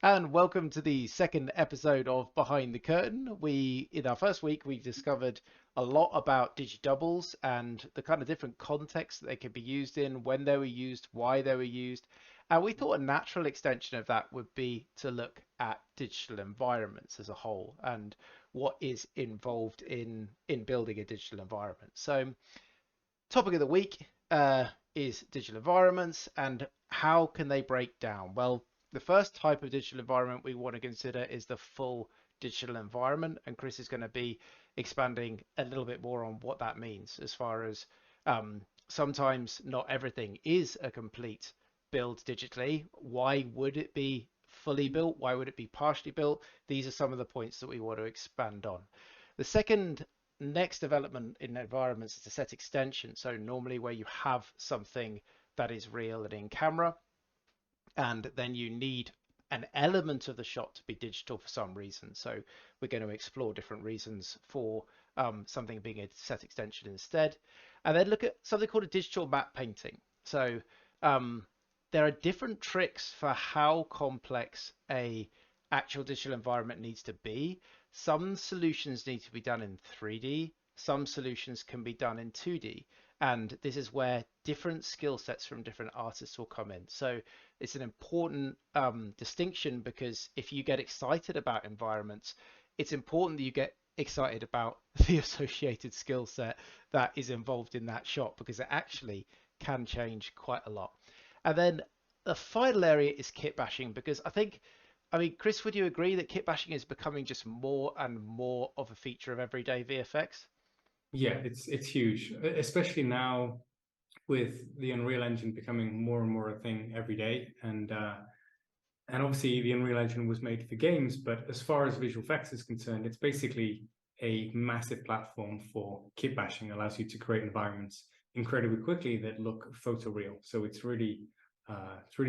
And welcome to the second episode of Behind the Curtain. In our first week, we discovered a lot about digidoubles and the kind of different contexts that they could be used in, when they were used, why they were used. And we thought a natural extension of that would be to look at digital environments as a whole and what is involved in building a digital environment. So, topic of the week is digital environments and how can they break down? Well, the first type of digital environment we want to consider is the full digital environment, and Chris is going to be expanding a little bit more on what that means as far as sometimes not everything is a complete build digitally. Why would it be fully built? Why would it be partially built? These are some of the points that we want to expand on. The second next development in environments is a set extension. So normally where you have something that is real and in camera, and then you need an element of the shot to be digital for some reason. So we're going to explore different reasons for something being a set extension instead. And then look at something called a digital map painting. So um, there are different tricks for how complex a actual digital environment needs to be. Some solutions need to be done in 3D. Some solutions can be done in 2D. And this is where different skill sets from different artists will come in. So it's an important distinction because if you get excited about environments, it's important that you get excited about the associated skill set that is involved in that shot because it actually can change quite a lot. And then the final area is kit bashing because I mean, Chris, would you agree that kit bashing is becoming just more and more of a feature of everyday VFX? Yeah, it's huge, especially now with the Unreal Engine becoming more and more a thing every day. And obviously the Unreal Engine was made for games, but as far as visual effects is concerned, it's basically a massive platform for kit bashing. Allows you to create environments incredibly quickly that look photoreal. So it's really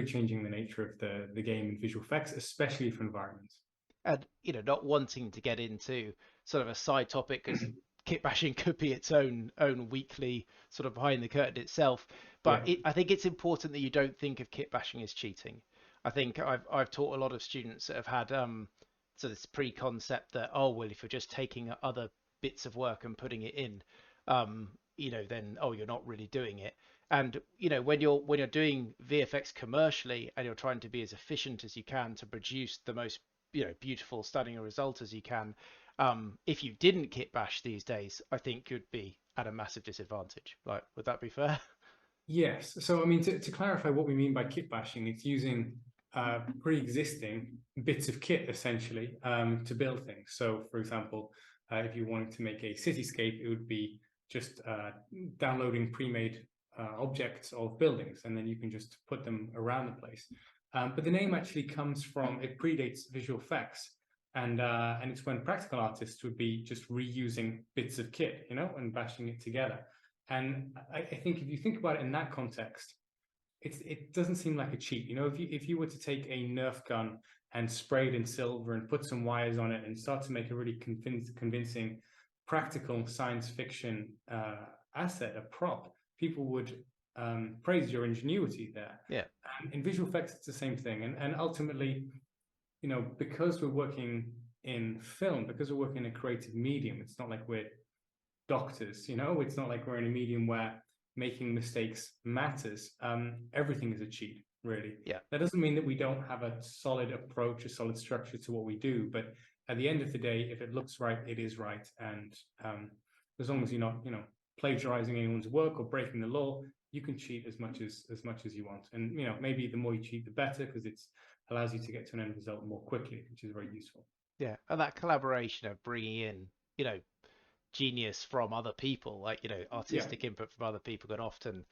changing the nature of the game in visual effects, especially for environments. And not wanting to get into sort of a side topic because kit bashing could be its own weekly sort of behind the curtain itself. But Yeah. I think it's important that you don't think of kit bashing as cheating. I think I've taught a lot of students that have had so this pre-concept that, oh well, if you're just taking other bits of work and putting it in, then oh, you're not really doing it. And when you're doing VFX commercially and you're trying to be as efficient as you can to produce the most beautiful, stunning result as you can. If you didn't kit bash these days, I think you'd be at a massive disadvantage. Like, would that be fair? Yes. So, I mean, to clarify what we mean by kit bashing, it's using pre-existing bits of kit essentially to build things. So, for example, if you wanted to make a cityscape, it would be just downloading pre-made objects of buildings, and then you can just put them around the place. But the name actually comes from, it predates visual effects. And it's when practical artists would be just reusing bits of kit, and bashing it together. And I think if you think about it in that context, it doesn't seem like a cheat. If you were to take a Nerf gun and spray it in silver and put some wires on it and start to make a really convincing practical science fiction asset, a prop, people would praise your ingenuity there. Yeah. In visual effects, it's the same thing. And ultimately, because we're working in film, because we're working in a creative medium, it's not like we're doctors. It's not like we're in a medium where making mistakes matters. Everything is a cheat, really. Yeah. That doesn't mean that we don't have a solid approach, a solid structure to what we do, but at the end of the day, if it looks right, it is right. And as long as you're not plagiarizing anyone's work or breaking the law, you can cheat as much as you want. And maybe the more you cheat, the better, because it allows you to get to an end result more quickly, which is very useful. Yeah. And that collaboration of bringing in, you know, genius from other people, like, Yeah. artistic input from other people can often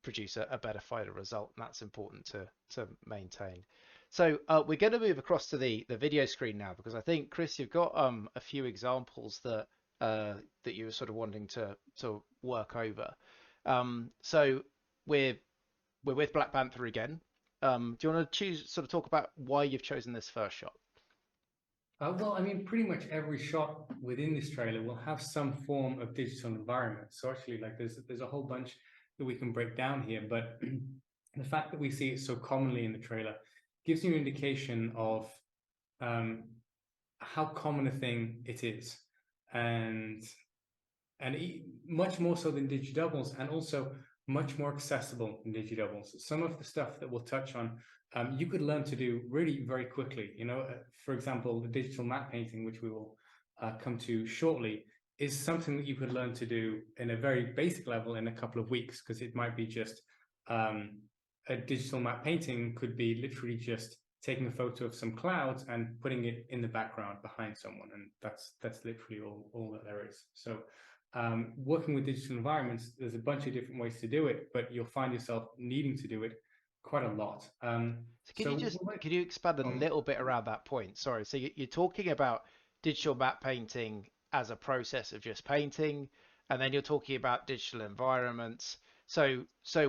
produce a better final result. And that's important to maintain. So we're going to move across to the video screen now because I think, Chris, you've got a few examples that you were sort of wanting to work over. So we're we're with Black Panther again. Do you want to sort of talk about why you've chosen this first shot? Well, I mean, pretty much every shot within this trailer will have some form of digital environment. So actually, like, there's a whole bunch that we can break down here. But the fact that we see it so commonly in the trailer gives you an indication of how common a thing it is, and much more so than digidoubles, and also much more accessible than digidoubles. Some of the stuff that we'll touch on, you could learn to do really very quickly. For example, the digital map painting, which we will come to shortly, is something that you could learn to do in a very basic level in a couple of weeks, because it might be just a digital map painting could be literally just taking a photo of some clouds and putting it in the background behind someone, and that's literally all that there is. So working with digital environments, there's a bunch of different ways to do it, but you'll find yourself needing to do it quite a lot. So can you expand a little bit around that point? Sorry. So you're talking about digital map painting as a process of just painting, and then you're talking about digital environments. So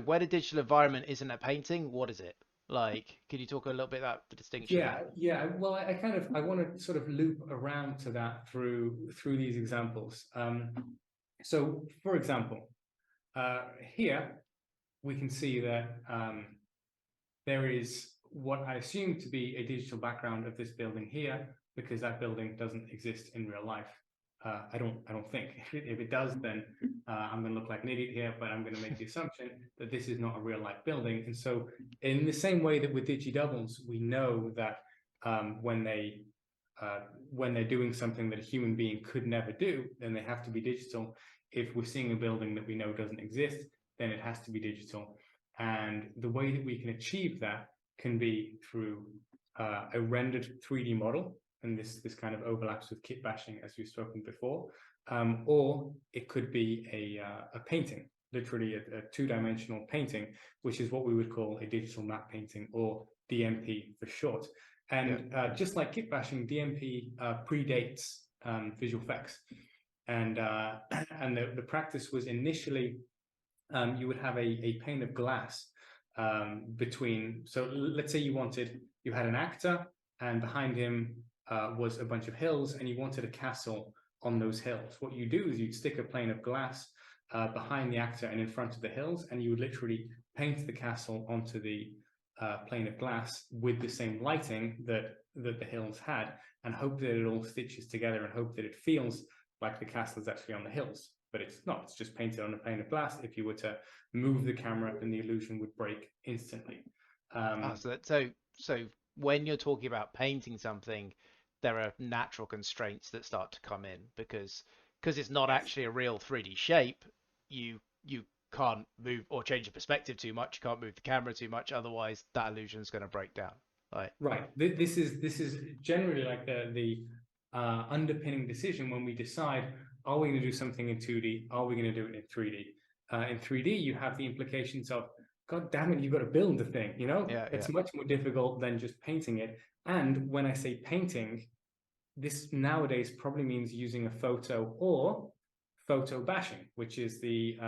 when a digital environment isn't a painting, what is it? Like, can you talk a little bit about the distinction there? Yeah. Well, I want to sort of loop around to that through these examples. So, for example, here we can see that there is what I assume to be a digital background of this building here, because that building doesn't exist in real life. I don't think. If it does, then I'm going to look like an idiot here, but I'm going to make the assumption that this is not a real life building. And so in the same way that with digidoubles, we know that when they're doing something that a human being could never do, then they have to be digital. If we're seeing a building that we know doesn't exist, then it has to be digital. And the way that we can achieve that can be through a rendered 3D model, and this kind of overlaps with kit bashing, as we've spoken before, or it could be a painting, literally a two-dimensional painting, which is what we would call a digital map painting, or DMP for short. And just like kit bashing, DMP predates visual effects, and the practice was initially you would have a pane of glass between. So let's say you had an actor, and behind him was a bunch of hills, and you wanted a castle on those hills. What you do is you'd stick a pane of glass behind the actor and in front of the hills, and you would literally paint the castle onto the plane of glass with the same lighting that the hills had, and hope that it all stitches together, and hope that it feels like the castle is actually on the hills. But it's not, it's just painted on a pane of glass. If you were to move the camera, then the illusion would break instantly. So when you're talking about painting something, there are natural constraints that start to come in because it's not actually a real 3D shape. You can't move or change the perspective too much. You can't move the camera too much, otherwise that illusion is going to break down. Right. This is generally like the underpinning decision when we decide, are we going to do something in 2D? Are we going to do it in 3D? In 3D, you have the implications of, God damn it, you've got to build the thing, It's much more difficult than just painting it. And when I say painting, this nowadays probably means using a photo or photo bashing, which is the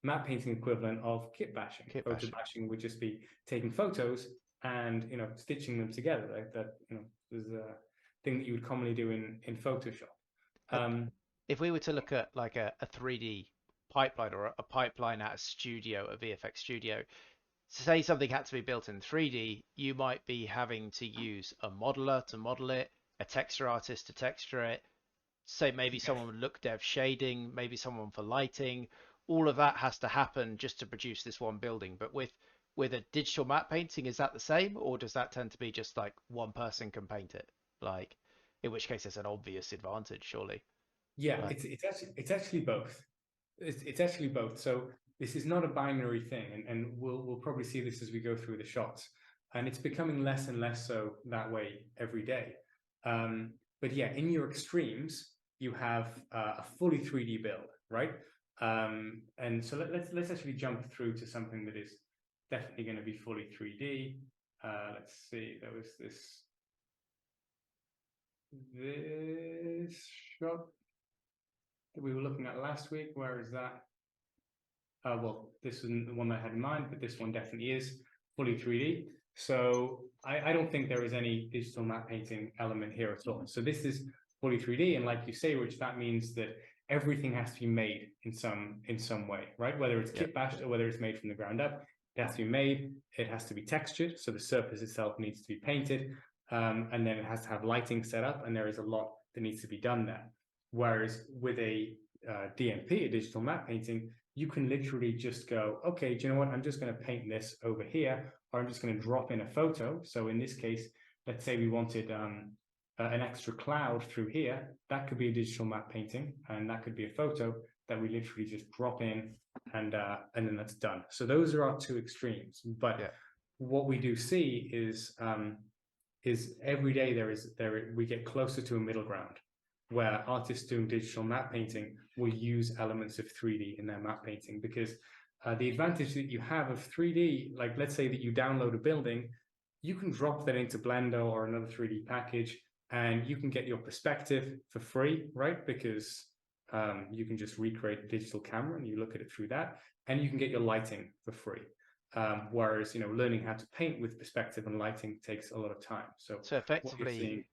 map painting equivalent of kit bashing. Photo bashing would just be taking photos and stitching them together. Right? That is a thing that you would commonly do in Photoshop. If we were to look at like a 3D pipeline or a pipeline at a studio, a VFX studio, say something had to be built in 3D, you might be having to use a modeler to model it, a texture artist to texture it, say maybe someone would look dev shading, maybe someone for lighting. All of that has to happen just to produce this one building. But with a digital map painting, is that the same, or does that tend to be just like one person can paint it? Like, in which case it's an obvious advantage, surely. Yeah, it's actually both. It's actually both. So this is not a binary thing, and we'll probably see this as we go through the shots. And it's becoming less and less so that way every day. But yeah, in your extremes, you have a fully 3D build, right? And so let's actually jump through to something that is definitely going to be fully 3D. Let's see, there was this shot that we were looking at last week. Where is that? Well, this isn't the one I had in mind, but this one definitely is fully 3D. So I don't think there is any digital map painting element here at all. So this is fully 3D, and like you say, Rich, that means that everything has to be made in some way, right? Whether it's kit bashed or whether it's made from the ground up, It has to be made, it has to be textured, so the surface itself needs to be painted, and then it has to have lighting set up, and there is a lot that needs to be done there. Whereas with a DMP, a digital matte painting, you can literally just go, okay, do you know what? I'm just going to paint this over here, or I'm just going to drop in a photo. So in this case, let's say we wanted an extra cloud through here. That could be a digital matte painting, and that could be a photo that we literally just drop in, and then that's done. So those are our two extremes. But what we do see is every day we get closer to a middle ground, where artists doing digital matte painting will use elements of 3D in their matte painting, because the advantage that you have of 3D, like let's say that you download a building, you can drop that into Blender or another 3D package, and you can get your perspective for free, right? Because you can just recreate a digital camera and you look at it through that, and you can get your lighting for free. Whereas, learning how to paint with perspective and lighting takes a lot of time. So effectively,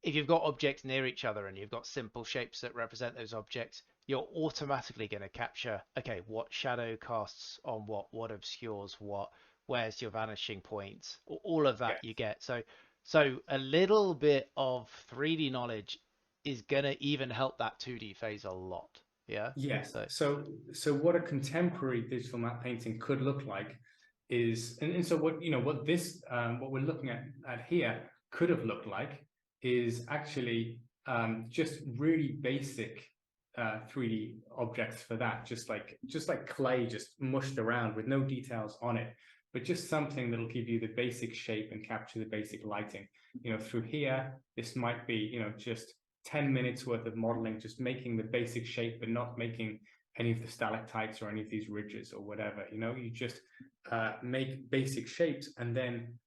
if you've got objects near each other and you've got simple shapes that represent those objects, you're automatically going to capture, okay, what shadow casts on what obscures what, where's your vanishing point, all of that you get. So a little bit of 3D knowledge is going to even help that 2D phase a lot. Yeah. Yes. So what a contemporary digital matte painting could look like is, and so what what we're looking at here could have looked like is actually just really basic 3D objects for that, just like clay, just mushed around with no details on it, but just something that'll give you the basic shape and capture the basic lighting. Through here, this might be just 10 minutes worth of modeling, just making the basic shape, but not making any of the stalactites or any of these ridges or whatever. You just make basic shapes, and then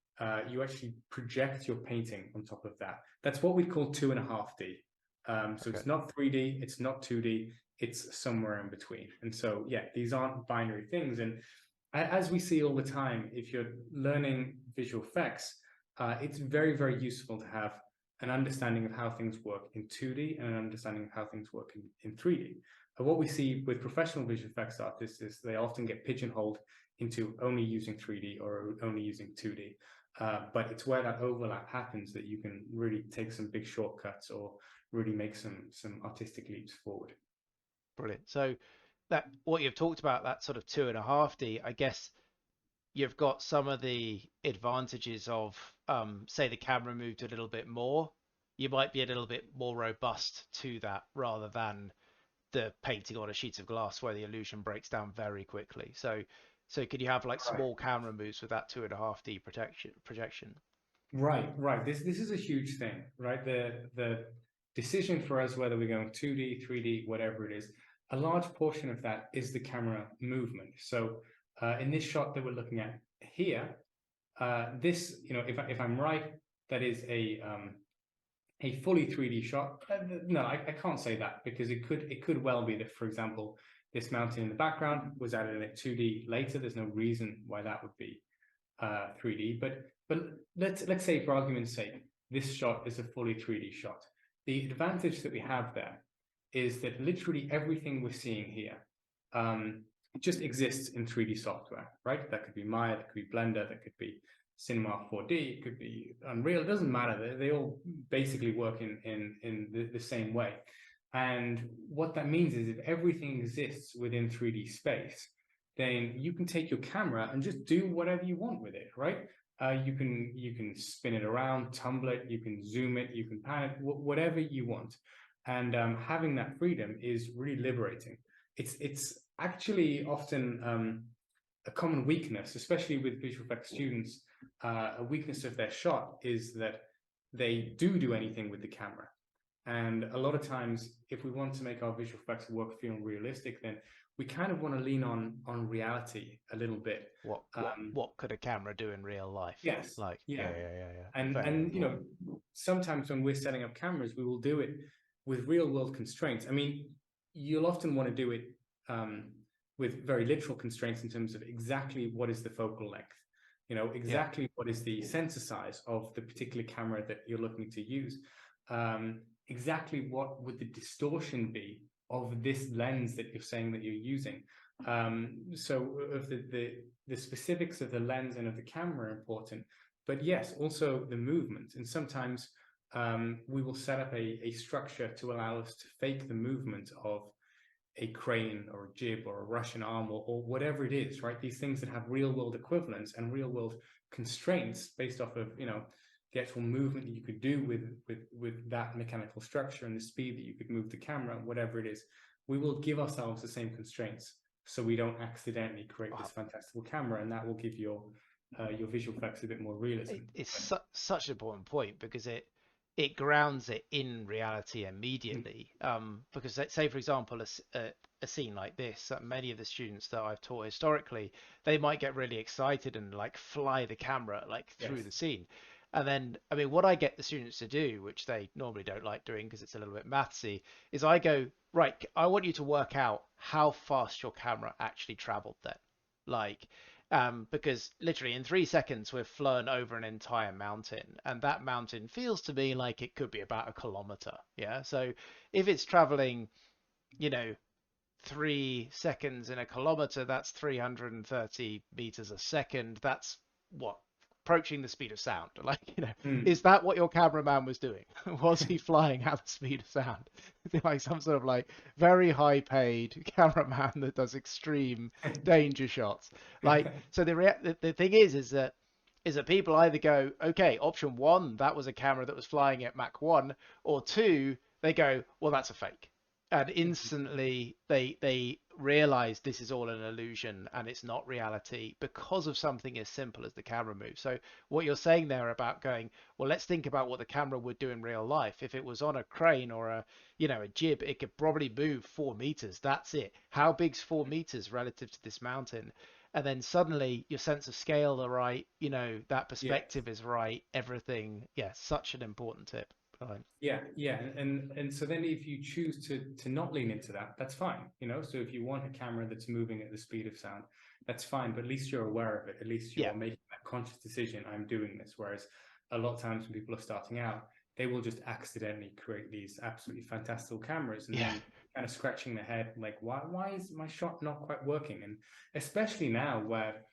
you actually project your painting on top of that. That's what we call 2.5D. So it's not 3D, it's not 2D, it's somewhere in between. And so, yeah, these aren't binary things. And as we see all the time, if you're learning visual effects, it's very, very useful to have an understanding of how things work in 2D and an understanding of how things work in 3D. And what we see with professional visual effects artists is they often get pigeonholed into only using 3D or only using 2D. But it's where that overlap happens that you can really take some big shortcuts or really make some artistic leaps forward. Brilliant. So that what you've talked about, that sort of 2.5D, I guess you've got some of the advantages of, say, the camera moved a little bit more. You might be a little bit more robust to that rather than the painting on a sheet of glass where the illusion breaks down very quickly. So could you have like small camera moves with that 2.5D projection? Right. This is a huge thing, right? The decision for us whether we're going 2D, 3D, whatever it is, a large portion of that is the camera movement. So in this shot that we're looking at here, this, if I'm right, that is a fully 3D shot. No, I can't say that, because it could well be that, for example, this mountain in the background was added in 2D later. There's no reason why that would be 3D. But let's say, for argument's sake, this shot is a fully 3D shot. The advantage that we have there is that literally everything we're seeing here just exists in 3D software, right? That could be Maya, that could be Blender, that could be Cinema 4D, it could be Unreal. It doesn't matter. They all basically work in the same way. And what that means is if everything exists within 3D space, then you can take your camera and just do whatever you want with it, right? You can spin it around, tumble it, you can zoom it, you can pan it, whatever you want. And having that freedom is really liberating. It's actually often a common weakness, especially with visual effects students. A weakness of their shot is that they do anything with the camera. And a lot of times, if we want to make our visual effects work feel realistic, then we kind of want to lean on reality a little bit. What could a camera do in real life? Yes. Yeah. And sometimes when we're setting up cameras, we will do it with real world constraints. I mean, you'll often want to do it with very literal constraints in terms of exactly what is the focal length, exactly what is the sensor size of the particular camera that you're looking to use. Exactly what would the distortion be of this lens that you're saying that you're using. So of the specifics of the lens and of the camera are important, but yes, also the movement. And sometimes we will set up a structure to allow us to fake the movement of a crane or a jib or a Russian arm or whatever it is, right? These things that have real world equivalents and real world constraints based off of, the actual movement that you could do with that mechanical structure and the speed that you could move the camera, whatever it is. We will give ourselves the same constraints so we don't accidentally create this Wow. fantastical camera, and that will give your visual effects a bit more realism. It's such an important point because it grounds it in reality immediately. Because say for example a scene like this, many of the students that I've taught historically, they might get really excited and like fly the camera like through Yes. the scene. And then, I mean, what I get the students to do, which they normally don't like doing because it's a little bit mathsy, is I go, right, I want you to work out how fast your camera actually traveled then. Like, because literally in 3 seconds we've flown over an entire mountain, and that mountain feels to me like it could be about a kilometer. Yeah. So if it's traveling, you know, 3 seconds in a kilometer, that's 330 meters a second. That's what, approaching the speed of sound. Like, Mm. is that what your cameraman was doing? Was he flying at the speed of sound? Like some sort of like very high paid cameraman that does extreme danger shots. Like, so the thing is that people either go, okay, option one, that was a camera that was flying at Mach 1, or two, they go, well, that's a fake. And instantly they realize this is all an illusion and it's not reality because of something as simple as the camera move. So what you're saying there about going, well, let's think about what the camera would do in real life. If it was on a crane or a jib, it could probably move 4 meters. That's it. How big's 4 meters relative to this mountain? And then suddenly your sense of scale are right, that Yes. perspective is right, everything. Yeah, such an important tip. Right. Yeah, and so then if you choose to not lean into that, that's fine, So if you want a camera that's moving at the speed of sound, that's fine, but at least you're aware of it. At least Yeah, you're making that conscious decision. I'm doing this. Whereas a lot of times when people are starting out, they will just accidentally create these absolutely fantastical cameras and yeah, then kind of scratching their head like, why is my shot not quite working? And especially now where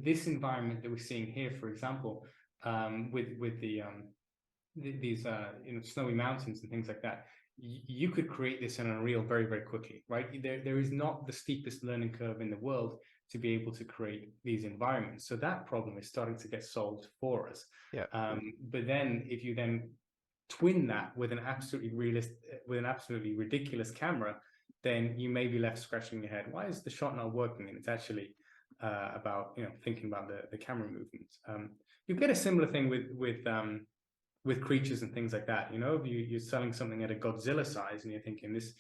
this environment that we're seeing here, for example, with these snowy mountains and things like that, you could create this in Unreal very, very quickly, right? There is not the steepest learning curve in the world to be able to create these environments. So that problem is starting to get solved for us. yeah. But then if you then twin that with an absolutely ridiculous camera, then you may be left scratching your head. Why is the shot not working? And it's actually about thinking about the camera movements. You get a similar thing with creatures and things like that. If you're selling something at a Godzilla size and you're thinking this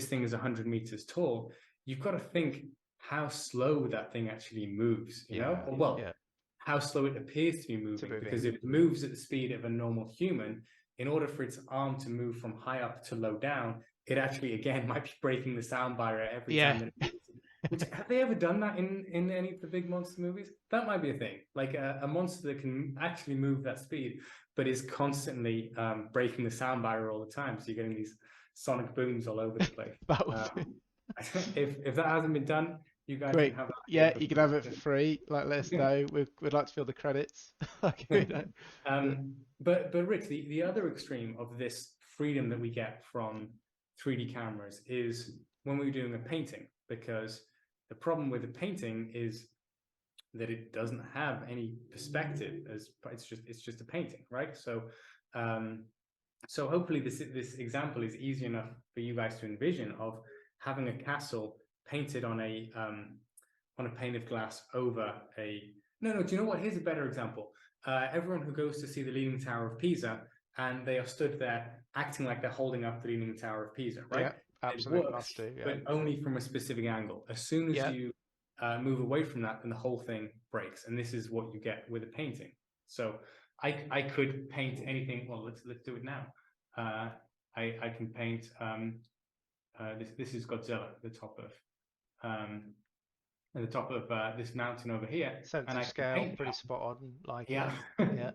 thing is 100 meters tall, you've got to think how slow that thing actually moves, Yeah, or well, yeah, how slow it appears to be to moving. moving. Because if it moves at the speed of a normal human, in order for its arm to move from high up to low down, it actually again might be breaking the sound barrier every Yeah, time that it moves. Which, have they ever done that in any of the big monster movies? That might be a thing, like a monster that can actually move that speed but is constantly breaking the sound barrier all the time. So you're getting these sonic booms all over the place. that would be Um, if that hasn't been done, you guys can great. have that idea Yeah, for you can have it for free. Like, let us free. know. We'd like to feel the credits. Like, But Rich, the other extreme of this freedom that we get from 3D cameras is when we're doing a painting, because the problem with a painting is that it doesn't have any perspective, as it's just a painting, right? Um, so hopefully this example is easy enough for you guys to envision of having a castle painted on a pane of glass over a no. Do you know what? Here's a better example. Everyone who goes to see the Leaning Tower of Pisa and they are stood there acting like they're holding up the Leaning Tower of Pisa, right? yeah, It absolute works, must do. Yeah, but only from a specific angle. As soon as yeah. you move away from that, then the whole thing breaks, and this is what you get with a painting. So I could paint anything. Well, let's do it now. I can paint this is Godzilla, the top of this mountain over here, Sense and of I can scale, paint pretty that. spot on. Like, Yeah, yeah,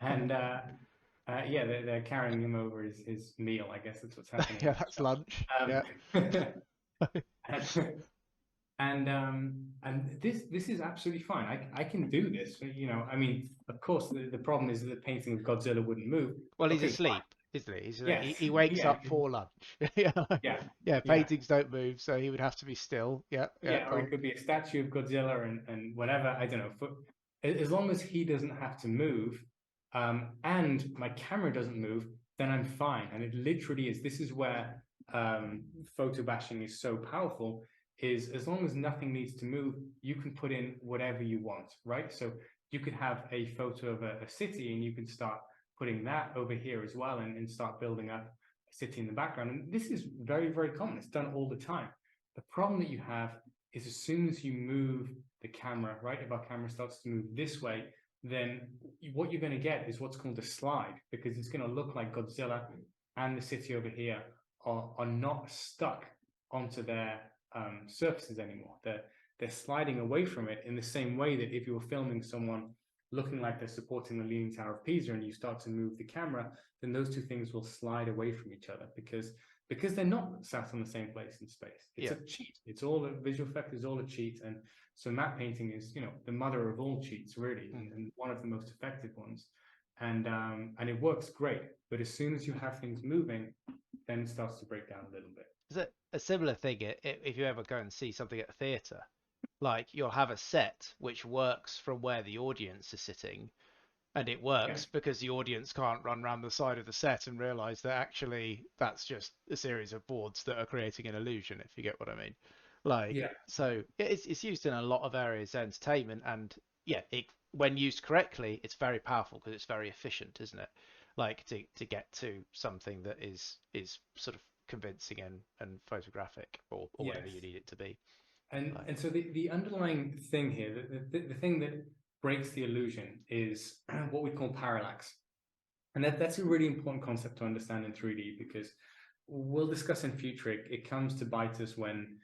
and yeah, they're carrying him over his meal. I guess that's what's happening. yeah. That's lunch. Um, Yeah, and, And this is absolutely fine. I can do this. You know, I mean, of course, the problem is that the painting of Godzilla wouldn't move. Well, he's Okay, fine. asleep, isn't he? He Yes, he wakes yeah, up for lunch. Yeah, yeah, yeah. yeah, Paintings don't move, so he would have to be still. Yeah, yeah. yeah. Or Go it could be a statue of Godzilla and whatever. I don't know. For, as long as he doesn't have to move, and my camera doesn't move, then I'm fine. And it literally is. This is where photo bashing is so powerful. Is as long as nothing needs to move, you can put in whatever you want, right? So you could have a photo of a city, and you can start putting that over here as well, and start building up a city in the background. And this is very, very common. It's done all the time. The problem that you have is as soon as you move the camera, right? If our camera starts to move this way, then what you're going to get is what's called a slide, because it's going to look like Godzilla and the city over here are not stuck onto their surfaces anymore. They're sliding away from it in the same way that if you were filming someone looking like they're supporting the Leaning Tower of Pisa and you start to move the camera, then those two things will slide away from each other because they're not sat on the same place in space. It's yeah. a cheat. It's all a visual effect is all a cheat. And so matte painting is, you know, the mother of all cheats, really, Mm. and one of the most effective ones. And it works great. But as soon as you have things moving, then it starts to break down a little bit. Is it a similar thing if you ever go and see something at a theatre? Like you'll have a set which works from where the audience is sitting, and it works Yes. because the audience can't run around the side of the set and realize that actually that's just a series of boards that are creating an illusion, if you get what I mean. Like, Yeah. so it's used in a lot of areas of entertainment, and yeah, when used correctly, it's very powerful because it's very efficient, isn't it? Like to get to something that is sort of convincing and photographic or whatever you Yes. need it to be. Like, And so the underlying thing here, the thing that breaks the illusion is what we call parallax. And that's a really important concept to understand in 3D because we'll discuss in future. It comes to bite us when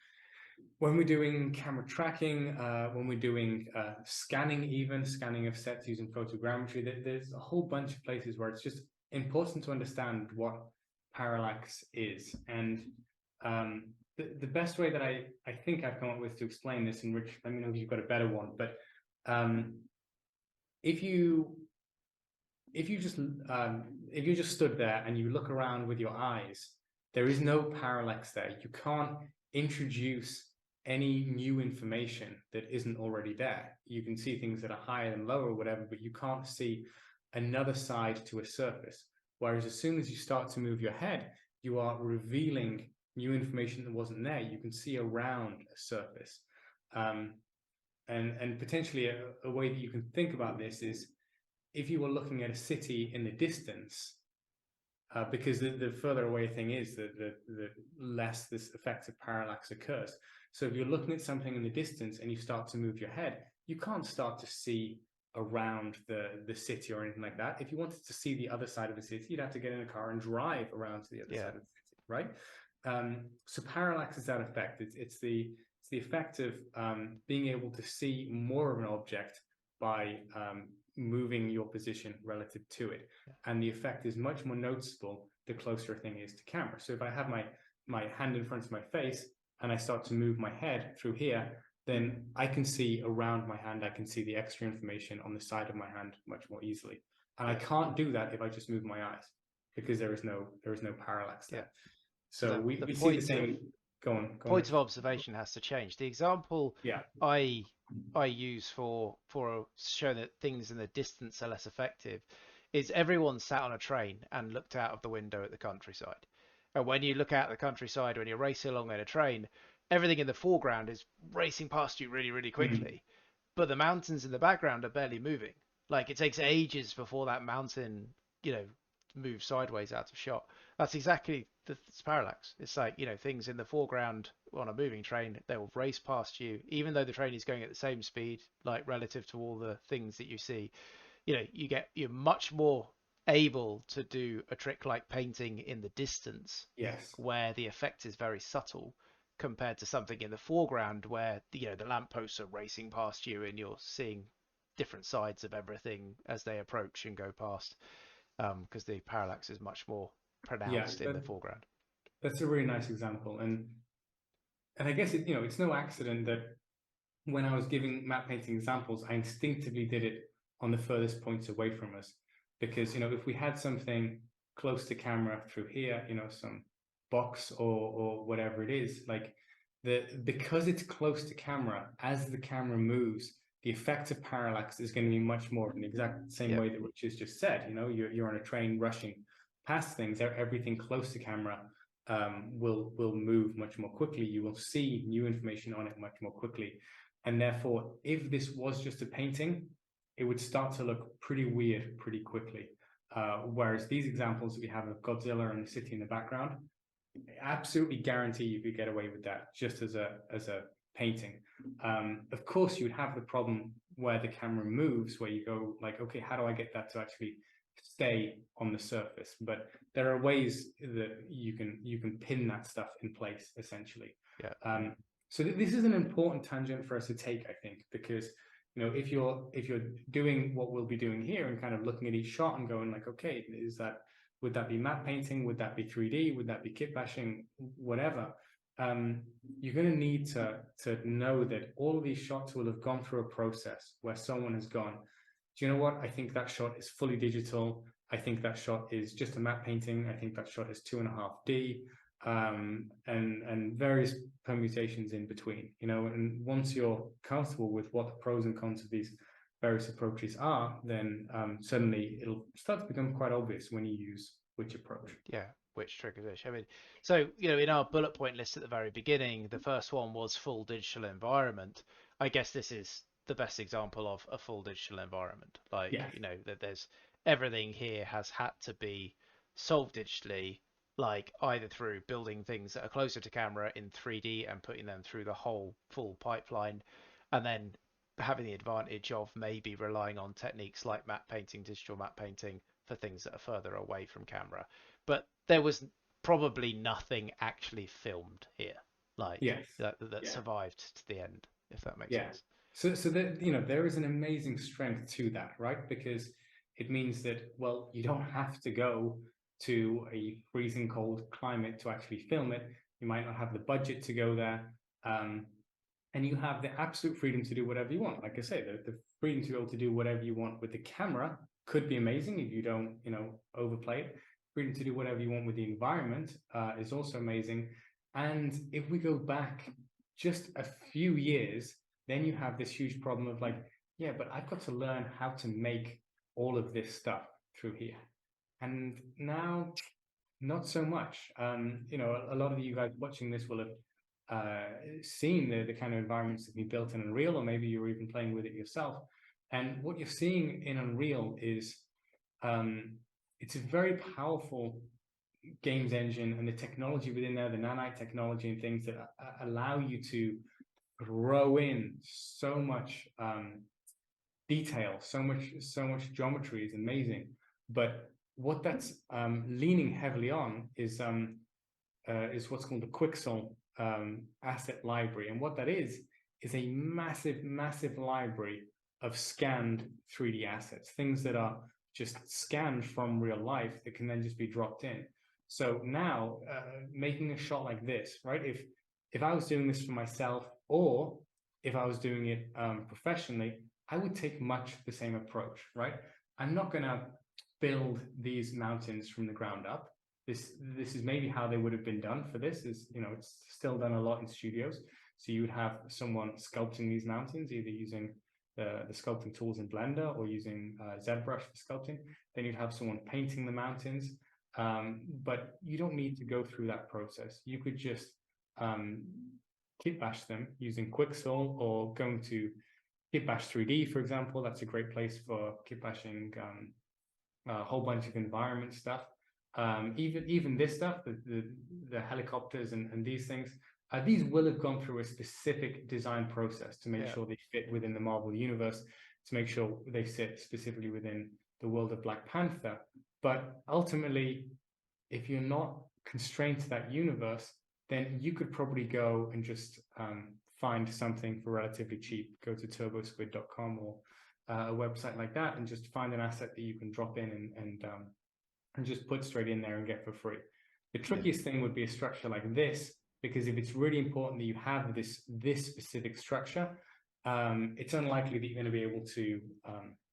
we're doing camera tracking, when we're doing scanning, even scanning of sets using photogrammetry. There's a whole bunch of places where it's just important to understand what parallax is. And the best way that I think I've come up with to explain this, and Rich, let me know if you've got a better one, but um, if you if you just if you just stood there and you look around with your eyes, there is no parallax there. You can't introduce any new information that isn't already there. You can see things that are higher and lower or whatever, but you can't see another side to a surface. Whereas as soon as you start to move your head, you are revealing new information that wasn't there. You can see around a surface. Um, and potentially a way that you can think about this is if you were looking at a city in the distance, because the further away thing is, the less this effect of parallax occurs. So if you're looking at something in the distance and you start to move your head, you can't start to see around the city or anything like that. If you wanted to see the other side of the city, you'd have to get in a car and drive around to the other yeah, side of the city, right? So parallax is that effect. It's the effect of being able to see more of an object by moving your position relative to it. yeah, And the effect is much more noticeable the closer a thing is to camera. So if I have my hand in front of my face and I start to move my head through here, then I can see around my hand, I can see the extra information on the side of my hand much more easily. And I yeah, can't do that if I just move my eyes because there is no parallax yeah. there. So So the we see the point of same. Go on, point of Rich. observation has to change. The example Yeah. I I use for showing that things in the distance are less effective is everyone sat on a train and looked out of the window at the countryside. And when you look out the countryside, when you're racing along in a train, everything in the foreground is racing past you really, really Mm. quickly. But the mountains in the background are barely moving. Like it takes ages before that mountain, moves sideways out of shot. That's exactly the parallax. It's like, things in the foreground on a moving train, they will race past you, even though the train is going at the same speed, like relative to all the things that you see. You're much more able to do a trick like painting in the distance, Yes. where the effect is very subtle, compared to something in the foreground where the lampposts are racing past you and you're seeing different sides of everything as they approach and go past, because the parallax is much more Yeah. pronounced in the foreground. That's a really nice example. And and I guess it's no accident that when I was giving matte painting examples, I instinctively did it on the furthest points away from us. Because, if we had something close to camera through here, some box or whatever it is, like because it's close to camera, as the camera moves, the effect of parallax is going to be much more in the exact same Yeah. way that Rich has just said. You're on a train rushing past things, everything close to camera will move much more quickly. You will see new information on it much more quickly. And therefore, if this was just a painting, it would start to look pretty weird pretty quickly. Whereas these examples that we have of Godzilla and the city in the background, absolutely guarantee you could get away with that just as a painting. Of course, you would have the problem where the camera moves, where you go like, okay, how do I get that to actually stay on the surface? But there are ways that you can pin that stuff in place, essentially. Yeah. So this is an important tangent for us to take, I think, because if you're doing what we'll be doing here and kind of looking at each shot and going like, okay, would that be matte painting? Would that be 3D? Would that be kit bashing? Whatever. You're going to need to know that all of these shots will have gone through a process where someone has gone, do you know what? I think that shot is fully digital. I think that shot is just a matte painting. I think that shot is 2.5D. And various permutations in between, and once you're comfortable with what the pros and cons of these various approaches are, then suddenly it'll start to become quite obvious when you use which approach. Yeah, which triggers which. I mean, so in our bullet point list at the very beginning, the first one was full digital environment. I guess this is the best example of a full digital environment. Like, Yeah, that there's everything here has had to be solved digitally, like either through building things that are closer to camera in 3D and putting them through the whole full pipeline, and then having the advantage of maybe relying on techniques like matte painting, digital matte painting for things that are further away from camera. But there was probably nothing actually filmed here, like yes, that yeah, survived to the end, if that makes yeah. sense. So that there is an amazing strength to that, right? Because it means that, well, you don't have to go to a freezing cold climate to actually film it. You might not have the budget to go there. And you have the absolute freedom to do whatever you want. Like I say, the freedom to be able to do whatever you want with the camera could be amazing if you don't, overplay it. Freedom to do whatever you want with the environment is also amazing. And if we go back just a few years, then you have this huge problem of like, yeah, but I've got to learn how to make all of this stuff through here. And now, not so much. A lot of you guys watching this will have seen the kind of environments that we built in Unreal, or maybe you're even playing with it yourself. And what you're seeing in Unreal is it's a very powerful games engine, and the technology within there, the nanite technology and things that allow you to throw in so much detail, so much geometry is amazing. But what that's leaning heavily on is what's called the Quixel asset library. And what that is a massive, massive library of scanned 3D assets, things that are just scanned from real life that can then just be dropped in. So now, making a shot like this, right? If I was doing this for myself, or if I was doing it professionally, I would take much the same approach, right? I'm not going to build these mountains from the ground up. This is maybe how they would have been done for this. Is it's still done a lot in studios. So you would have someone sculpting these mountains, either using the sculpting tools in Blender or using ZBrush for sculpting. Then you'd have someone painting the mountains. But you don't need to go through that process. You could just kit bash them using Quixel, or going to kit bash 3D, for example. That's a great place for kit bashing a whole bunch of environment stuff. Even this stuff, the helicopters and these things, these will have gone through a specific design process to make sure they fit within the Marvel universe, to make sure they sit specifically within the world of Black Panther. But ultimately, if you're not constrained to that universe, then you could probably go and just find something for relatively cheap. Go to turbosquid.com or a website like that, and just find an asset that you can drop in and just put straight in there and get for free. The trickiest thing would be a structure like this, because if it's really important that you have this specific structure, it's unlikely that you're going to be able to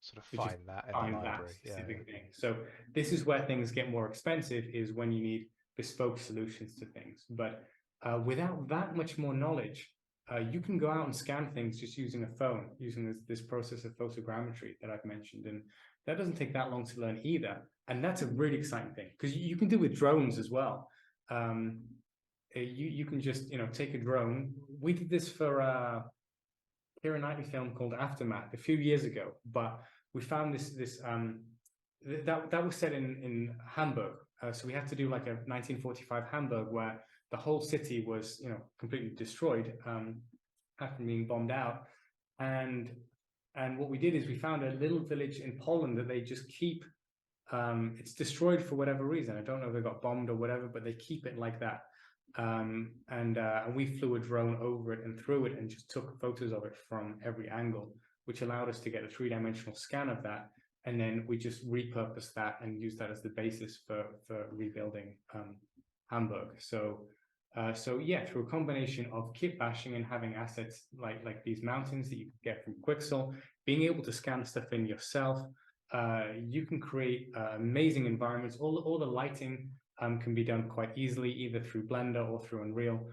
Sort of just find that in the find that library. Yeah, specific thing. So this is where things get more expensive, is when you need bespoke solutions to things. But without that much more knowledge, you can go out and scan things just using a phone, using this process of photogrammetry that I've mentioned. And that doesn't take that long to learn either. And that's a really exciting thing, because you can do with drones as well. You can just, take a drone. We did this for Keira Knightley film called Aftermath a few years ago, but we found that was set in Hamburg. So we had to do like a 1945 Hamburg, where the whole city was, completely destroyed after being bombed out. And what we did is we found a little village in Poland that they just keep. It's destroyed for whatever reason. I don't know if they got bombed or whatever, but they keep it like that. And we flew a drone over it and through it and just took photos of it from every angle, which allowed us to get a three-dimensional scan of that. And then we just repurposed that and used that as the basis for rebuilding Hamburg. So yeah, through a combination of kit bashing and having assets like these mountains that you can get from Quixel, being able to scan stuff in yourself, you can create amazing environments. All the lighting can be done quite easily, either through Blender or through Unreal.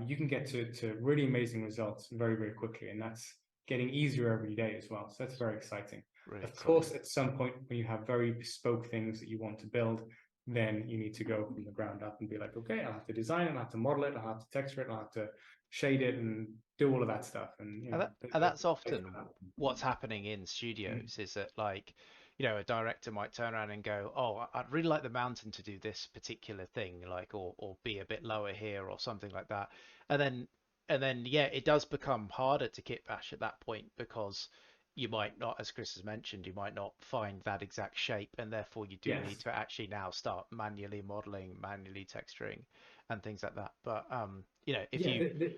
You can get to really amazing results very, very quickly, and that's getting easier every day as well. So that's very exciting. really Of exciting. course, at some point when you have very bespoke things that you want to build, then you need to go from the ground up and be like, okay, I'll have to design it, I'll have to model it, I'll have to texture it, I'll have to shade it and do all of that stuff. And And that's often what's happening in studios, is that, like, a director might turn around and go, oh, I'd really like the mountain to do this particular thing, like, or be a bit lower here or something like that. And then yeah, it does become harder to kit bash at that point, because you might not, as Chris has mentioned, you might not find that exact shape, and therefore you do need yes, to actually now start manually modeling, manually texturing, and things like that. But if yeah, you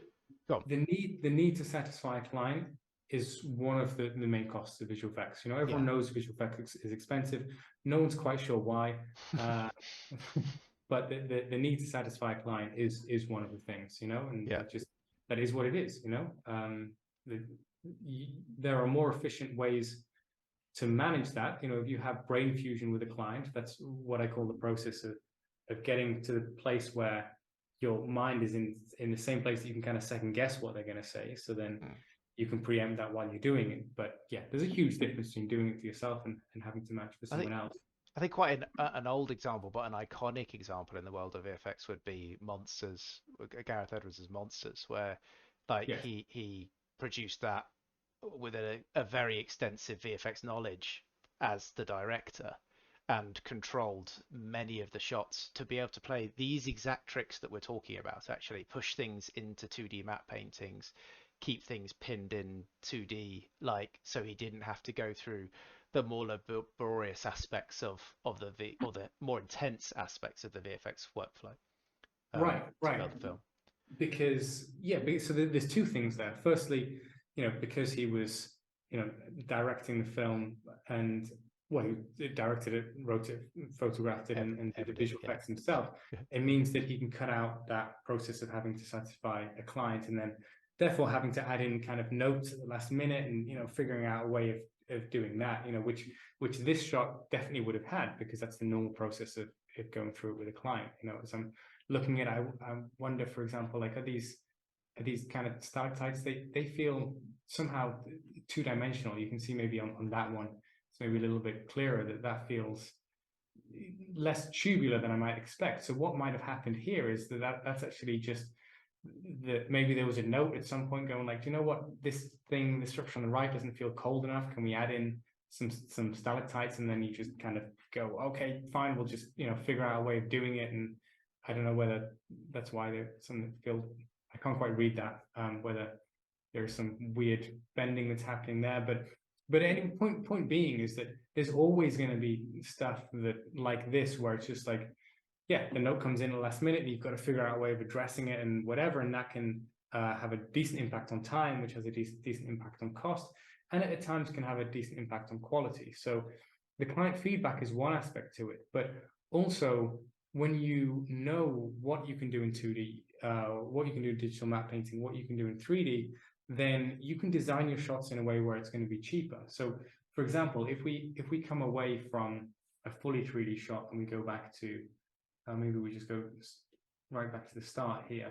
go on, the need to satisfy a client is one of the main costs of visual effects. yeah. Everyone knows visual effects is expensive. No one's quite sure why, but the need to satisfy a client is one of the things. And Yeah. that is what it is. The, there are more efficient ways to manage that. If you have brain fusion with a client, that's what I call the process of getting to the place where your mind is in the same place that you can kind of second guess what they're going to say. So then Mm. you can preempt that while you're doing it. But yeah, there's a huge difference between doing it for yourself and having to match for I think someone else. I think quite an old example, but an iconic example in the world of VFX would be Monsters, Gareth Edwards' Monsters, where, like, Yes. he produced that with a very extensive VFX knowledge as the director, and controlled many of the shots to be able to play these exact tricks that we're talking about, actually push things into 2D matte paintings, keep things pinned in 2D, like, so he didn't have to go through the more laborious aspects of or the more intense aspects of the VFX workflow, Right, to right. build the film. So there's two things there. Firstly, because he was, directing the film, and well, he directed it, wrote it, photographed it, and did the Everything, visual yeah. effects himself. It means that he can cut out that process of having to satisfy a client, and then therefore having to add in kind of notes at the last minute, and figuring out a way of doing that, which this shot definitely would have had, because that's the normal process of going through it with a client. As I'm looking at, I wonder, for example, like, are these kind of stalactites, they feel somehow two-dimensional. You can see maybe on that one, it's maybe a little bit clearer, that feels less tubular than I might expect. So what might have happened here is that's actually just that maybe there was a note at some point going like, do you know what, this structure on the right doesn't feel cold enough. Can we add in some stalactites? And then you just kind of go, okay, fine, we'll just figure out a way of doing it. And I don't know whether that's why there's something that feels, I can't quite read that, whether there's some weird bending that's happening there. But any point being is that there's always going to be stuff that like this, where it's just like, yeah, the note comes in at the last minute, and you've got to figure out a way of addressing it and whatever, and that can have a decent impact on time, which has a decent impact on cost, and at times can have a decent impact on quality. So the client feedback is one aspect to it, but also when you know what you can do in 2D, what you can do in digital map painting, what you can do in 3D, then you can design your shots in a way where it's going to be cheaper. So, for example, if we come away from a fully 3D shot and we go back to, maybe we just go right back to the start here.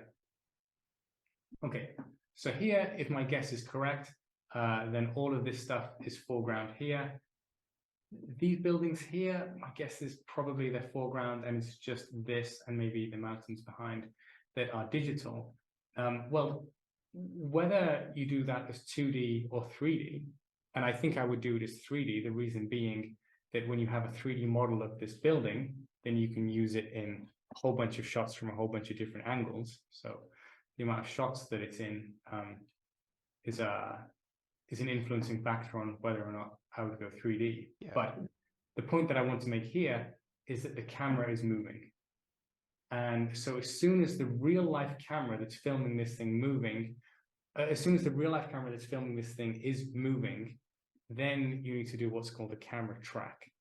Okay, so here, if my guess is correct, then all of this stuff is foreground here. These buildings here, my guess is probably their foreground, and it's just this and maybe the mountains behind that are digital. Well, whether you do that as 2D or 3D, and I think I would do it as 3D, the reason being that when you have a 3D model of this building, then you can use it in a whole bunch of shots from a whole bunch of different angles. So the amount of shots that it's in is an influencing factor on whether or not I would go 3D. Yeah. But the point that I want to make here is that the camera is moving. And so as soon as the real life camera that's filming this thing moving, as soon as the real life camera that's filming this thing is moving, then you need to do what's called a camera track.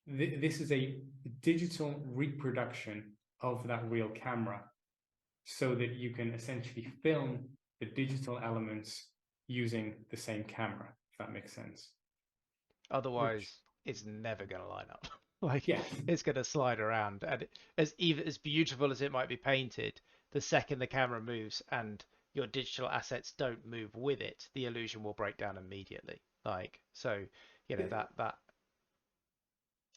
This is a digital reproduction of that real camera so that you can essentially film the digital elements using the same camera, if that makes sense. Otherwise, it's never going to line up. Like, yeah, it's going to slide around, and as beautiful as it might be painted, the second the camera moves and your digital assets don't move with it, the illusion will break down immediately. Like, so, you know, that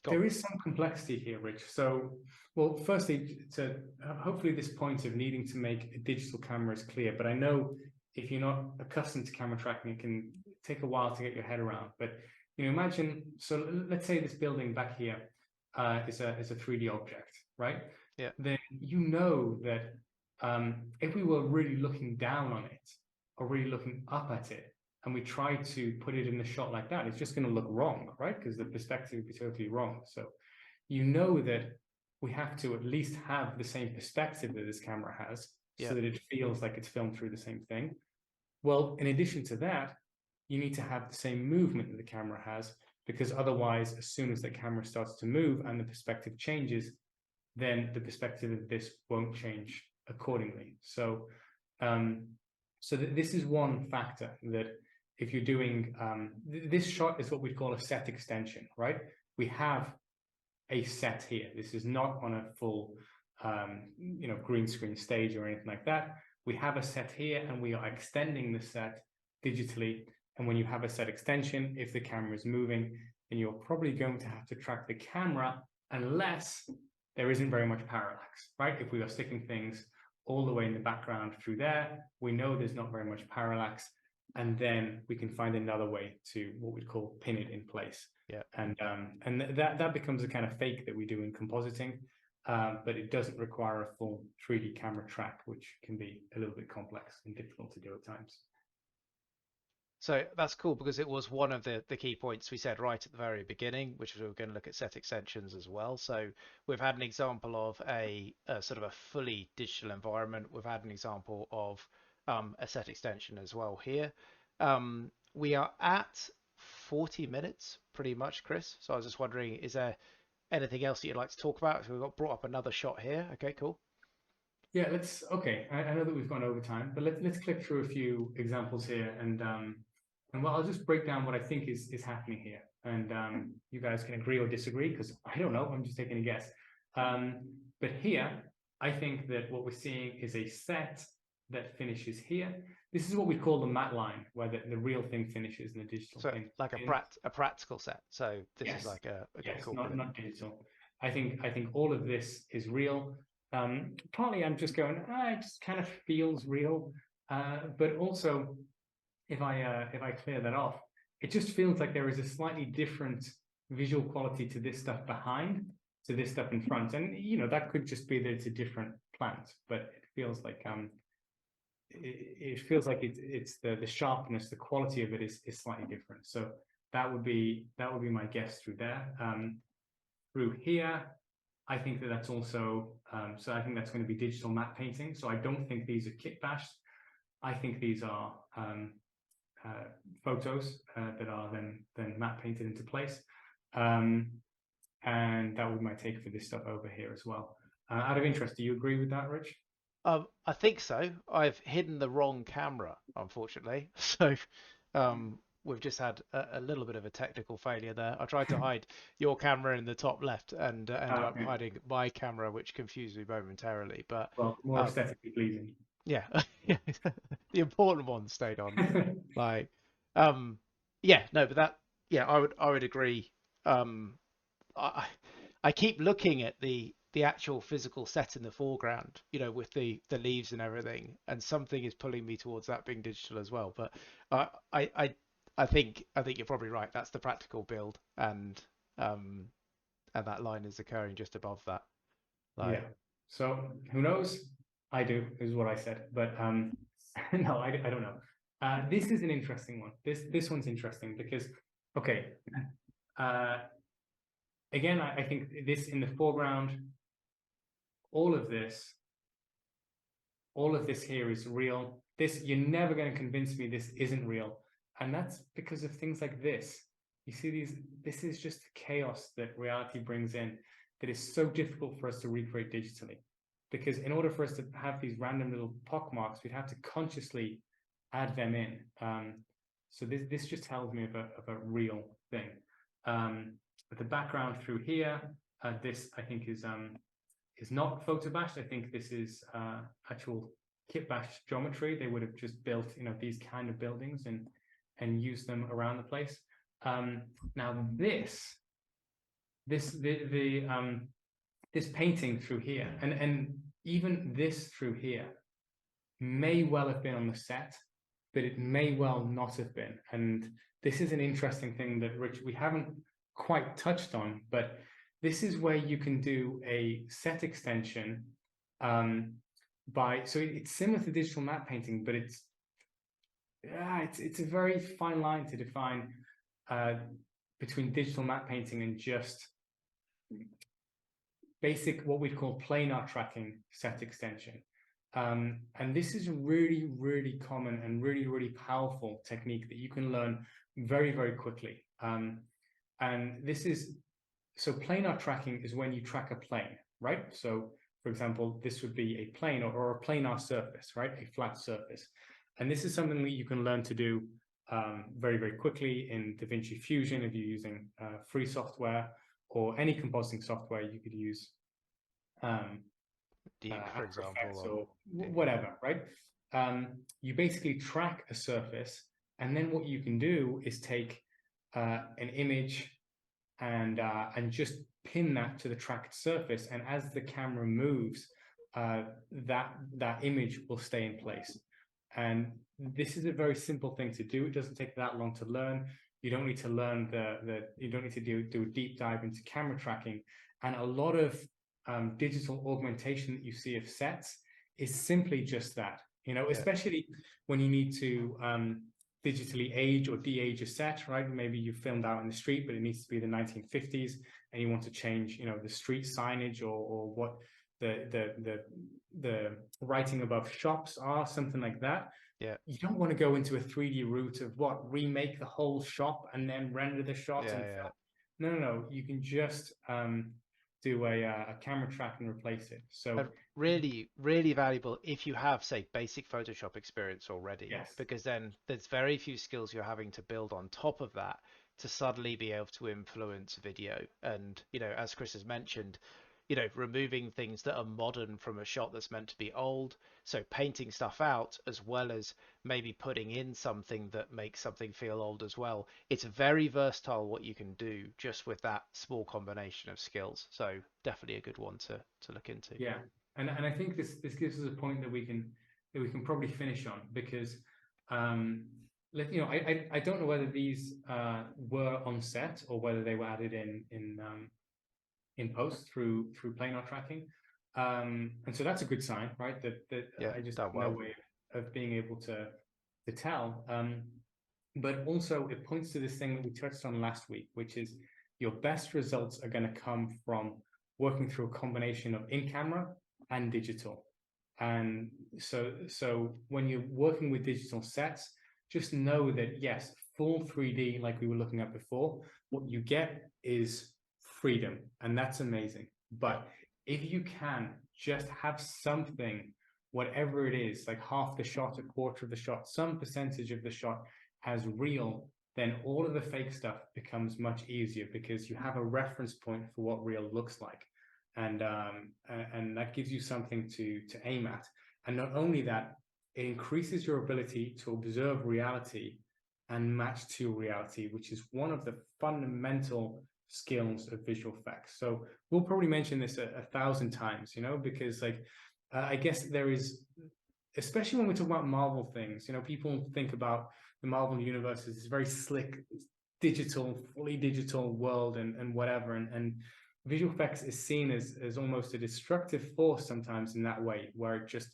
there is some complexity here, Rich. So, well, firstly, to hopefully this point of needing to make a digital camera is clear, but I know if you're not accustomed to camera tracking, it can take a while to get your head around. But you know, imagine, so let's say this building back here is a 3D object, right? Yeah. Then you know that if we were really looking down on it or really looking up at it, and we try to put it in a shot like that, it's just going to look wrong, right? Because the perspective would be totally wrong. So you know that we have to at least have the same perspective that this camera has, so that it feels like it's filmed through the same thing. Well, in addition to that, you need to have the same movement that the camera has, because otherwise, as soon as the camera starts to move and the perspective changes, then the perspective of this won't change accordingly. So, this is one factor that if you're doing, this shot is what we call a set extension, right? We have a set here. This is not on a full, green screen stage or anything like that. We have a set here and we are extending the set digitally. And when you have a set extension, if the camera is moving, then you're probably going to have to track the camera unless there isn't very much parallax, right? If we are sticking things all the way in the background through there, we know there's not very much parallax, and then we can find another way to what we'd call pin it in place. Yeah. And that becomes a kind of fake that we do in compositing, but it doesn't require a full 3D camera track, which can be a little bit complex and difficult to do at times. So that's cool, because it was one of the key points we said right at the very beginning, which was we were going to look at set extensions as well. So we've had an example of a sort of a fully digital environment. We've had an example of a set extension as well here. We are at 40 minutes pretty much, Chris. So I was just wondering, is there anything else that you'd like to talk about? So we've got brought up another shot here. Okay, cool. Yeah, okay. I know that we've gone over time, but let's click through a few examples here, and well, I'll just break down what I think is happening here, and you guys can agree or disagree, because I don't know, I'm just taking a guess. But here, I think that what we're seeing is a set that finishes here. This is what we call the matte line, where the real thing finishes and the digital thing. Like a practical set. So this is like cool. Not digital. I think all of this is real. Partly I'm just going, it just kind of feels real, but also if I clear that off, it just feels like there is a slightly different visual quality to this stuff behind to this stuff in front, and you know, that could just be that it's a different plant, but it feels like it's the sharpness, the quality of it is slightly different. So that would be my guess through there. Through here, I think that's also, so I think that's going to be digital matte painting. So I don't think these are kit bashed. I think these are photos that are then matte painted into place. And that would be my take for this stuff over here as well. Out of interest, do you agree with that, Rich? I think so. I've hidden the wrong camera, unfortunately. So, we've just had a little bit of a technical failure there. I tried to hide your camera in the top left and ended up Okay. hiding my camera, which confused me momentarily. But Well, more um, aesthetically pleasing. yeah, the important one stayed on. Like, um, yeah, no, but that, yeah, I would agree. Um, I I keep looking at the actual physical set in the foreground, with the leaves and everything, and something is pulling me towards that being digital as well. But uh, I I I think you're probably right. That's the practical build, um and that line is occurring just above that. Yeah. Like, So who knows? I do is what I said, but no, I don't know. This is an interesting one. This one's interesting because okay, uh, again, I think this in the foreground, all of this, all of this here is real. This you're never going to convince me this isn't real, and that's because of things like this. You see these. This is just the chaos that reality brings in that is so difficult for us to recreate digitally. Because in order for us to have these random little pockmarks, we'd have to consciously add them in. So this just tells me of a real thing. But the background through here, this I think is not photo bashed. I think this is actual kit bash geometry. They would have just built, these kind of buildings and used them around the place. Now this painting through here, and even this through here may well have been on the set, but it may well not have been. And this is an interesting thing that, Rich, we haven't quite touched on, but this is where you can do a set extension so it's similar to digital matte painting, but it's a very fine line to define between digital matte painting and just basic what we'd call planar tracking set extension. And this is a really, really common and really, really powerful technique that you can learn very, very quickly. And this is, so planar tracking is when you track a plane, right? So for example, this would be a plane or a planar surface, right? A flat surface. And this is something that you can learn to do very, very quickly in DaVinci Fusion if you're using free software, or any compositing software you could use, Duke, for After example, Effects or or yeah, whatever, right? You basically track a surface, and then what you can do is take an image and just pin that to the tracked surface, and as the camera moves, that image will stay in place. And this is a very simple thing to do. It doesn't take that long to learn. You don't need to learn you don't need to do a deep dive into camera tracking. And a lot of digital augmentation that you see of sets is simply just that, yeah, especially when you need to digitally age or de-age a set, right? Maybe you filmed out in the street, but it needs to be the 1950s, and you want to change, the street signage or what the writing above shops are, something like that. yeah, You don't want to go into a 3D route of remake the whole shop and then render the shot and yeah. film. No. You can just do a camera track and replace it. So And really, really valuable if you have, say, basic Photoshop experience already, yes, because then there's very few skills you're having to build on top of that to suddenly be able to influence video. And, as Chris has mentioned, removing things that are modern from a shot that's meant to be old. So painting stuff out as well as maybe putting in something that makes something feel old as well. It's very versatile what you can do just with that small combination of skills. So definitely a good one to look into. yeah, and I think this gives us a point that we can probably finish on, because I don't know whether these were on set or whether they were added in post through planar tracking, and so that's a good sign, right? That Yeah, I just done have no well. way of being able to tell. But also it points to this thing that we touched on last week, which is your best results are going to come from working through a combination of in-camera and digital. And so when you're working with digital sets, just know that yes, full 3D, like we were looking at before, what you get is freedom, and that's amazing. Yeah, But if you can just have something, whatever it is, like half the shot, a quarter of the shot, some percentage of the shot has real, then all of the fake stuff becomes much easier because you have a reference point for what real looks like. And that gives you something to aim at. And not only that, it increases your ability to observe reality and match to reality, which is one of the fundamental skills of visual effects. So we'll probably mention this a thousand times, because like I guess there is, especially when we talk about Marvel things, people think about the Marvel universe as this very slick, digital, fully digital world and whatever. And visual effects is seen as almost a destructive force sometimes in that way, where it just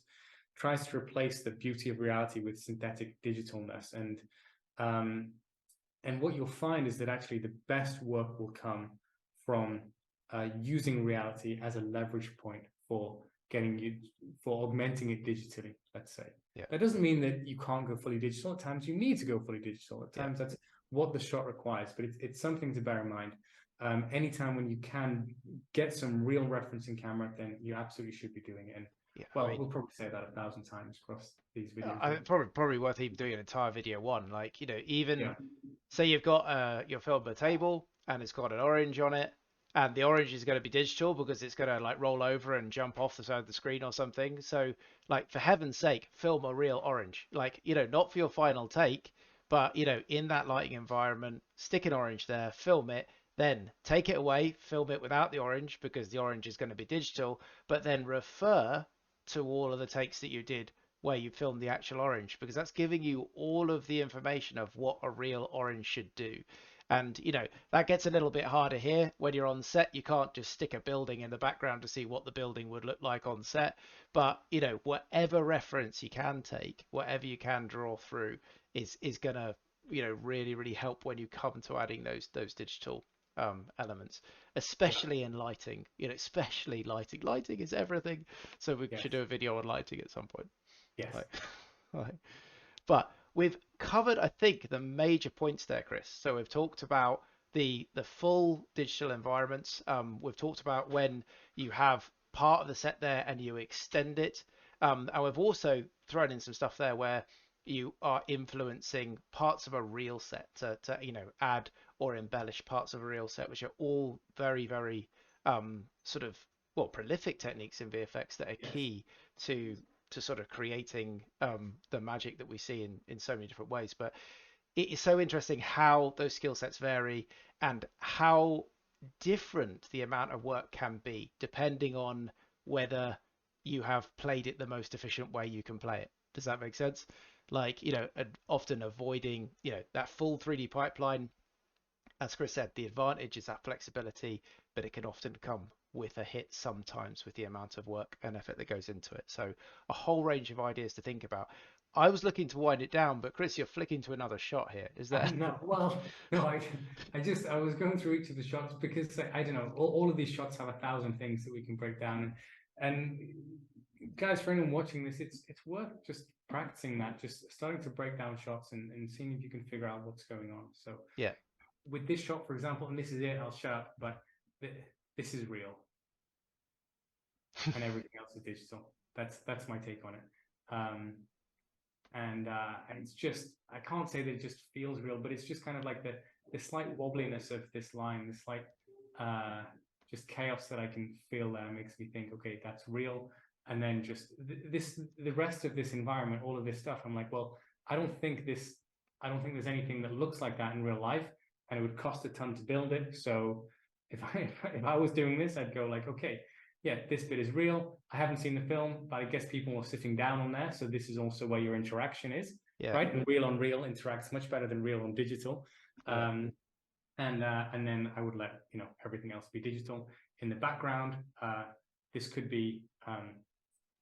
tries to replace the beauty of reality with synthetic digitalness. Um, and what you'll find is that actually the best work will come from using reality as a leverage point for getting you for augmenting it digitally, let's say. Yeah, That doesn't mean that you can't go fully digital. At times you need to go fully digital. At yeah. times that's what the shot requires, but it's something to bear in mind. Anytime when you can get some real referencing camera, then you absolutely should be doing it. And Yeah, I well, mean, we'll probably say that a thousand times across these videos. I probably worth even doing an entire video one. Like, even Yeah. say you've got your film a table and it's got an orange on it, and the orange is going to be digital because it's going to like roll over and jump off the side of the screen or something. So, like, for heaven's sake, film a real orange. Like, not for your final take, but in that lighting environment, stick an orange there, film it, then take it away, film it without the orange because the orange is going to be digital, but then refer to all of the takes that you did where you filmed the actual orange, because that's giving you all of the information of what a real orange should do. And that gets a little bit harder here when you're on set. You can't just stick a building in the background to see what the building would look like on set. But whatever reference you can take, whatever you can draw through, is gonna really really help when you come to adding those digital elements, Yeah. especially in lighting. Especially lighting. Lighting is everything. So we Yes. should do a video on lighting at some point. Yes. Like, like, but we've covered, I think, the major points there, Chris. So we've talked about the full digital environments. We've talked about when you have part of the set there and you extend it. And we've also thrown in some stuff there where you are influencing parts of a real set to add or embellish parts of a real set, which are all very, very sort of prolific techniques in VFX that are Yes. key to sort of creating the magic that we see in so many different ways. But it is so interesting how those skill sets vary and how different the amount of work can be depending on whether you have played it the most efficient way you can play it. Does that make sense? Like, often avoiding, that full 3D pipeline. As Chris said, the advantage is that flexibility, but it can often come with a hit sometimes with the amount of work and effort that goes into it. So a whole range of ideas to think about. I was looking to wind it down, but Chris, you're flicking to another shot here. Is that? No, well, no, I was going through each of the shots because I don't know, all of these shots have a thousand things that we can break down, and guys, for anyone watching this, it's worth just practicing that, just starting to break down shots and seeing if you can figure out what's going on. So Yeah. with this shot, for example, and this is it, I'll shut up, but this is real, and everything else is digital. That's my take on it. Um, and it's just I can't say that it just feels real, but it's just kind of like the slight wobbliness of this line, the slight uh, just chaos that I can feel there makes me think, okay, that's real. And then just the rest of this environment, all of this stuff, I'm like, well, I don't think there's anything that looks like that in real life, and it would cost a ton to build it. So if I was doing this, I'd go like, okay, yeah, this bit is real. I haven't seen the film, but I guess people are sitting down on there. So this is also where your interaction is, Yeah. right? And real on real interacts much better than real on digital. Yeah. And then I would let everything else be digital in the background. This could be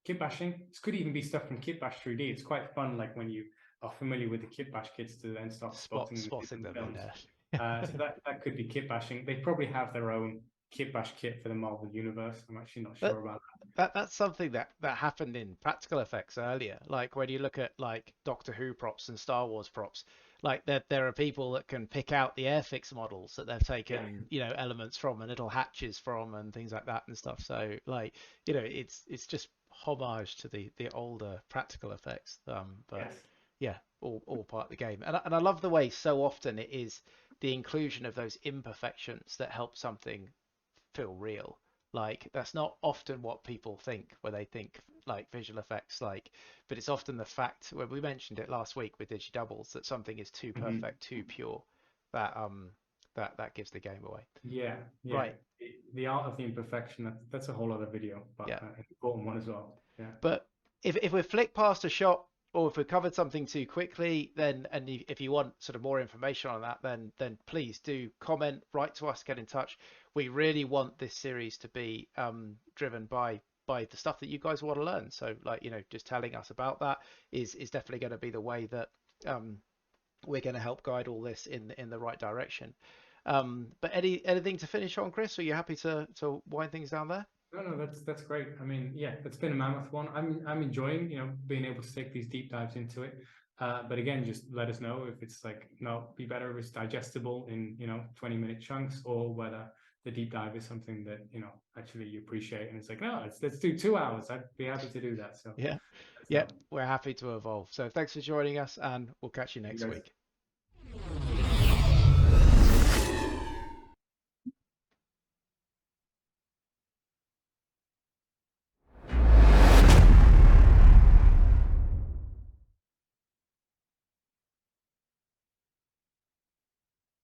kit bashing. This could even be stuff from Kitbash 3D. It's quite fun, like when you are familiar with the Kitbash kits, to then start spotting them in Spotting different them in films. there. So that could be kit bashing. They probably have their own kit bash kit for the Marvel universe. I'm actually not That sure about that's something that happened in practical effects earlier. Like when you look at like Doctor Who props and Star Wars props, like there are people that can pick out the Airfix models that they've Yeah. taken, elements from and little hatches from and things like that and stuff. So like, it's just homage to the older practical effects. But Yes. yeah, all part of the game. And I love the way so often it is the inclusion of those imperfections that help something feel real. Like that's not often what people think when they think like visual effects, like, but it's often the fact when we mentioned it last week with Digidoubles that something is too Mhm. perfect, too pure, that that gives the game away. Yeah, yeah. Right. The art of the imperfection, that's a whole other video, but Yeah. an important one as well. Yeah. But if we flick past a shot or if we covered something too quickly, then and if you want sort of more information on that, then please do comment, write to us, get in touch. We really want this series to be driven by the stuff that you guys want to learn. So like just telling us about that is definitely going to be the way that um, we're going to help guide all this in the right direction. But anything to finish on, Chris? Are you happy to wind things down there? No, no, that's great. I mean, yeah, it's been a mammoth one. I'm enjoying, being able to take these deep dives into it. But again, just let us know if it's like, no, be better if it's digestible in, 20-minute chunks, or whether the deep dive is something that, actually you appreciate. And it's like, no, let's do 2 hours. I'd be happy to do that. So Yeah. let us know. Yep. We're happy to evolve. So thanks for joining us, and we'll catch you You next guys. week.